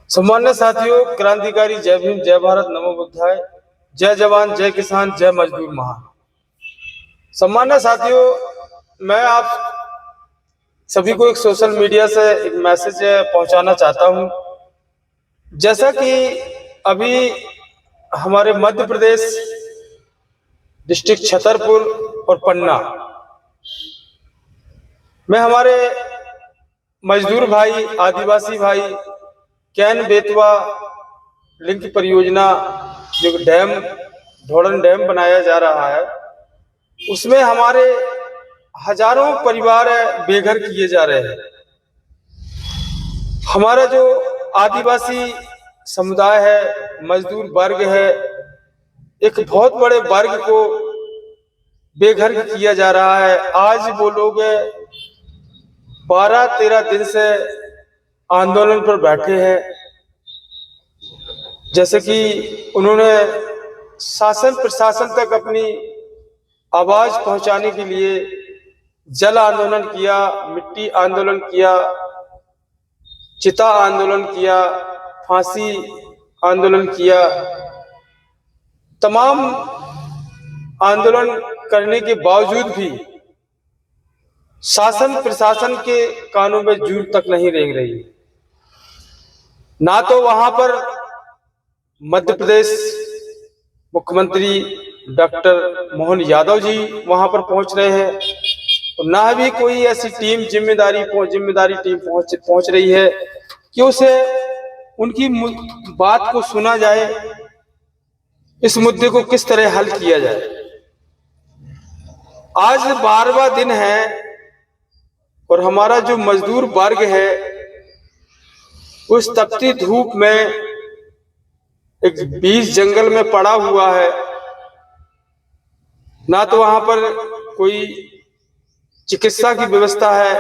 सम्मान्य साथियों, क्रांतिकारी जय भीम, जय भारत, नमो बुद्धाय, जय जवान, जय किसान, जय मजदूर महान। सम्मान्य साथियों, मैं आप सभी को एक सोशल मीडिया से एक मैसेज पहुंचाना चाहता हूं। जैसा कि अभी हमारे मध्य प्रदेश डिस्ट्रिक्ट छतरपुर और पन्ना में हमारे मजदूर भाई, आदिवासी भाई कैन बेतवा लिंक परियोजना जो डैम ढोड़न डैम बनाया जा रहा है, उसमें हमारे हजारों परिवार बेघर किए जा रहे हैं। हमारा जो आदिवासी समुदाय है, मजदूर वर्ग है, एक बहुत बड़े वर्ग को बेघर किया जा रहा है। आज वो लोग 12-13 दिन से आंदोलन पर बैठे हैं। जैसे कि उन्होंने शासन प्रशासन तक अपनी आवाज पहुंचाने के लिए जल आंदोलन किया, मिट्टी आंदोलन किया, चिता आंदोलन किया, फांसी आंदोलन किया। तमाम आंदोलन करने के बावजूद भी शासन प्रशासन के कानों में जूर तक नहीं रेंग रही। ना तो वहां पर मध्य प्रदेश मुख्यमंत्री डॉक्टर मोहन यादव जी वहां पर पहुंच रहे हैं, और ना भी कोई ऐसी टीम जिम्मेदारी टीम पहुंच रही है कि उसे उनकी बात को सुना जाए, इस मुद्दे को किस तरह हल किया जाए। आज 12वां दिन है और हमारा जो मजदूर वर्ग है उस तपती धूप में एक बीच जंगल में पड़ा हुआ है। ना तो वहां पर कोई चिकित्सा की व्यवस्था है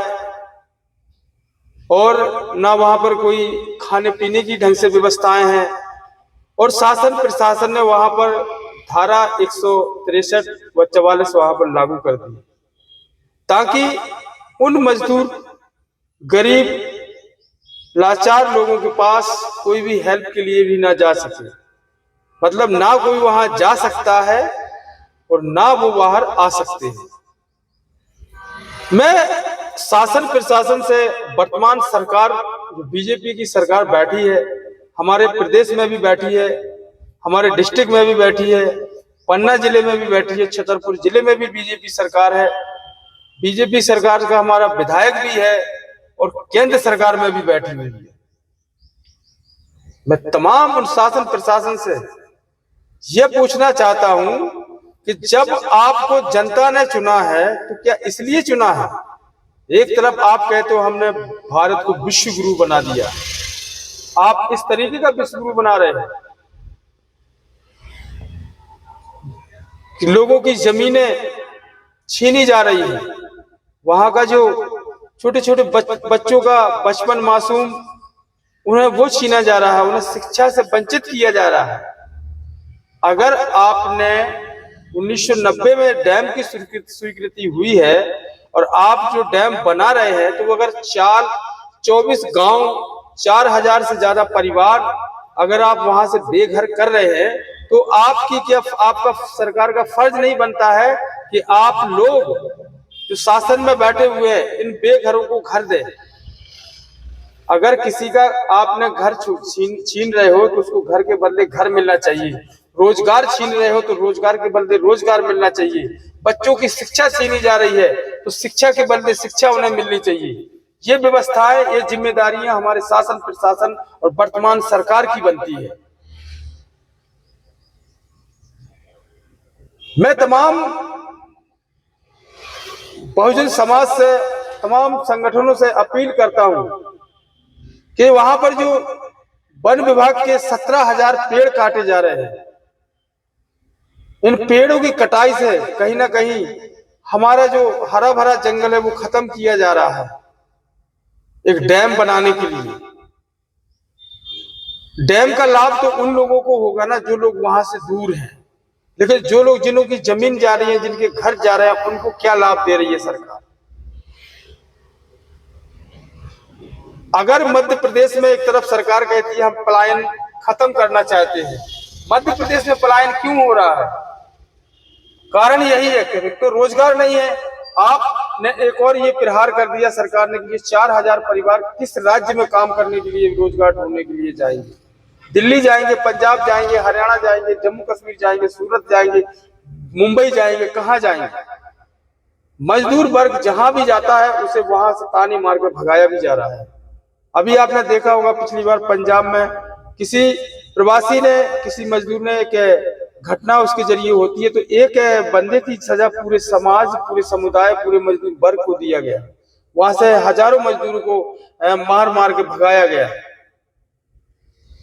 और ना वहां पर कोई खाने पीने की ढंग से व्यवस्थाएं हैं, और शासन प्रशासन ने वहां पर धारा 163 व 44 वहां पर लागू कर दी, ताकि उन मजदूर गरीब लाचार लोगों के पास कोई भी हेल्प के लिए भी ना जा सके। मतलब ना कोई वहां जा सकता है और ना वो बाहर आ सकते हैं। मैं शासन प्रशासन से वर्तमान सरकार जो बीजेपी की सरकार बैठी है, हमारे प्रदेश में भी बैठी है, हमारे डिस्ट्रिक्ट में भी बैठी है, पन्ना जिले में भी बैठी है, छतरपुर जिले में भी बीजेपी सरकार है। बीजेपी सरकार का हमारा विधायक भी है और केंद्र सरकार में भी बैठी हुई है। मैं तमाम उन शासन प्रशासन से यह पूछना चाहता हूं कि जब आपको जनता ने चुना है तो क्या इसलिए चुना है? एक तरफ आप कहते हो हमने भारत को विश्व गुरु बना दिया, आप इस तरीके का विश्व गुरु बना रहे हैं कि लोगों की जमीनें छीनी जा रही है, वहां का जो छोटे छोटे बच्चों का बचपन मासूम उन्हें वो छीना जा रहा है, उन्हें शिक्षा से वंचित किया जा रहा है। अगर आपने 1990 में डैम की स्वीकृति हुई है और आप जो डैम बना रहे हैं, तो अगर 24 गांव 4000 से ज्यादा परिवार अगर आप वहां से बेघर कर रहे हैं, तो आपका सरकार का फर्ज नहीं बनता है कि आप लोग जो शासन में बैठे हुए हैं इन बेघरों को घर दे। अगर किसी का आपने घर छीन रहे हो तो उसको घर के बदले घर मिलना चाहिए। रोजगार छीन रहे हो तो रोजगार के बदले रोजगार मिलना चाहिए। बच्चों की शिक्षा छीनी जा रही है तो शिक्षा के बदले शिक्षा उन्हें मिलनी चाहिए। ये व्यवस्थाएं, ये जिम्मेदारियां हमारे शासन प्रशासन और वर्तमान सरकार की बनती है। मैं तमाम बहुजन समाज से, तमाम संगठनों से अपील करता हूं कि वहां पर जो वन विभाग के 17,000 पेड़ काटे जा रहे हैं, इन पेड़ों की कटाई से कहीं ना कहीं हमारा जो हरा भरा जंगल है वो खत्म किया जा रहा है एक डैम बनाने के लिए। डैम का लाभ तो उन लोगों को होगा ना जो लोग वहां से दूर हैं, लेकिन जो लोग जिनों की जमीन जा रही है, जिनके घर जा रहे हैं, उनको क्या लाभ दे रही है सरकार? अगर मध्य प्रदेश में एक तरफ सरकार कहती है हम पलायन खत्म करना चाहते हैं, मध्य प्रदेश में पलायन क्यों हो रहा है? कारण यही है कि तो रोजगार नहीं है। आपने एक और ये प्रहार कर दिया सरकार ने कि ये 4000 परिवार किस राज्य में काम करने के लिए, रोजगार ढूंढने के लिए जाएंगे? दिल्ली जाएंगे, पंजाब जाएंगे, हरियाणा जाएंगे, जम्मू कश्मीर जाएंगे, सूरत जाएंगे, मुंबई जाएंगे, कहाँ जाएंगे? मजदूर वर्ग जहां भी जाता है उसे वहां से ताने मार के भगाया भी जा रहा है। अभी आपने देखा होगा पिछली बार पंजाब में किसी प्रवासी ने, किसी मजदूर ने एक घटना उसके जरिए होती है तो एक बंदे की सजा पूरे समाज, पूरे समुदाय, पूरे मजदूर वर्ग को दिया गया। वहां से हजारों मजदूरों को मार मार के भगाया गया।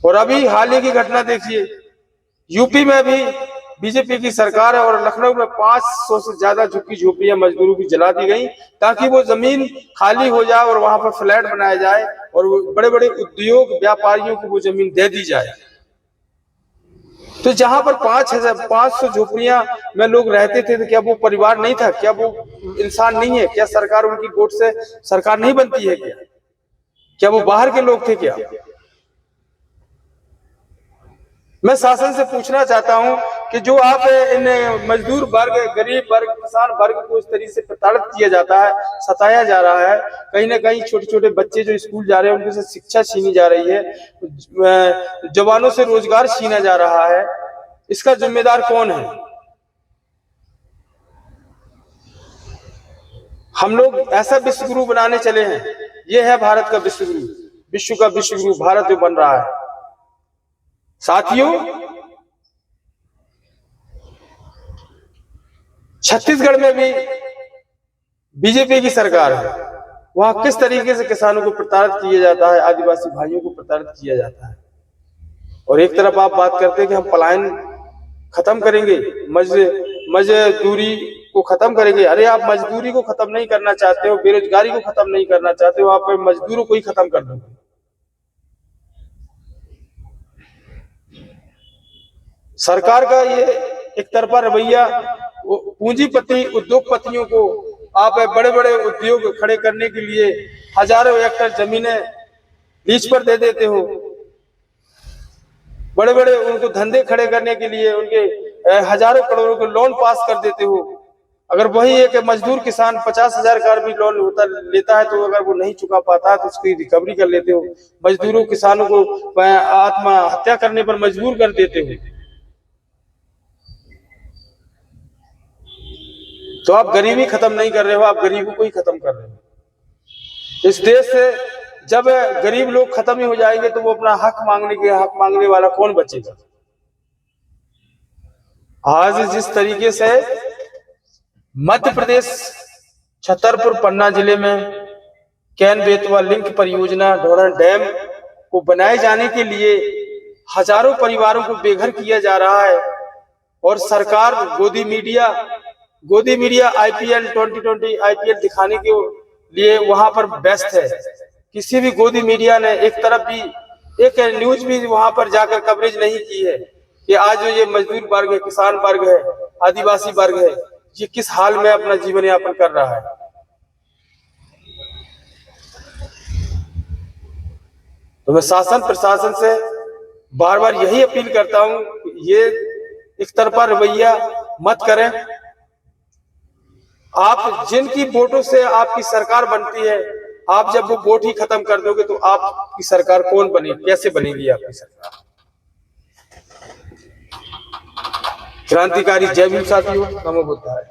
और अभी हाल ही की घटना देखिए, यूपी में भी बीजेपी की सरकार है और लखनऊ में 500 से ज्यादा झुग्गी झोपड़ियां मजदूरों की जला दी गई ताकि वो जमीन खाली हो जाए और वहां पर फ्लैट बनाया जाए और बड़े बड़े उद्योग व्यापारियों को वो जमीन दे दी जाए। तो जहां पर 500 झोपड़ियां में लोग रहते थे तो क्या वो परिवार नहीं था? क्या वो इंसान नहीं है? क्या सरकार उनकी वोट से सरकार नहीं बनती है? क्या वो बाहर के लोग थे? क्या मैं शासन से पूछना चाहता हूं कि जो आप इन मजदूर वर्ग, गरीब वर्ग, किसान वर्ग को इस तरीके से प्रताड़ित किया जाता है, सताया जा रहा है, कहीं ना कहीं छोटे छोटे बच्चे जो स्कूल जा रहे हैं उनके से शिक्षा छीनी जा रही है, जवानों से रोजगार छीना जा रहा है, इसका जिम्मेदार कौन है? हम लोग ऐसा विश्व गुरु बनाने चले हैं, ये है भारत का विश्व गुरु, विश्व का विश्व गुरु भारत जो बन रहा है। साथियों, छत्तीसगढ़ में भी बीजेपी की सरकार है, वहां किस तरीके से किसानों को प्रताड़ित किया जाता है, आदिवासी भाइयों को प्रताड़ित किया जाता है। और एक तरफ आप बात करते हैं कि हम पलायन खत्म करेंगे, मजदूरी को खत्म करेंगे। अरे आप मजदूरी को खत्म नहीं करना चाहते हो, बेरोजगारी को खत्म नहीं करना चाहते हो, आप मजदूरों को ही खत्म कर दो। सरकार का ये एक तरफा रवैया, पूंजीपति उद्योगपतियों को आप बड़े बड़े उद्योग खड़े करने के लिए हजारों एकड़ जमीनें लीज पर दे देते हो, बड़े बड़े उनको धंधे खड़े करने के लिए उनके हजारों करोड़ों के लोन पास कर देते हो। अगर वही एक मजदूर किसान 50,000 का भी लोन लेता है तो अगर वो नहीं चुका पाता है तो उसकी रिकवरी कर लेते हो। मजदूरों, किसानों को आत्महत्या करने पर मजबूर कर देते हो। तो आप गरीबी खत्म नहीं कर रहे हो, आप गरीबों को ही खत्म कर रहे हो। इस देश से जब गरीब लोग खत्म ही हो जाएंगे तो वो अपना हक मांगने वाला कौन बचेगा? आज जिस तरीके से मध्य प्रदेश छतरपुर पन्ना जिले में कैन बेतवा लिंक परियोजना, ढोरन डैम को बनाए जाने के लिए हजारों परिवारों को बेघर किया जा रहा है और सरकार गोदी मीडिया IPL 2020 IPL दिखाने के लिए वहां पर व्यस्त है। किसी भी गोदी मीडिया ने एक तरफ भी एक न्यूज भी वहां पर जाकर कवरेज नहीं की है कि आज जो ये मजदूर वर्ग है, किसान वर्ग है, आदिवासी वर्ग है, ये किस हाल में अपना जीवन यापन कर रहा है। तो मैं शासन प्रशासन से बार बार यही अपील करता हूं, ये एक तरफा रवैया मत करें। आप जिनकी वोटों से आपकी सरकार बनती है, आप जब वो वोट ही खत्म कर दोगे तो आपकी सरकार कौन बनेगी, कैसे बनेगी आपकी सरकार? क्रांतिकारी जय भीम साथियों, नमो बुद्धाय।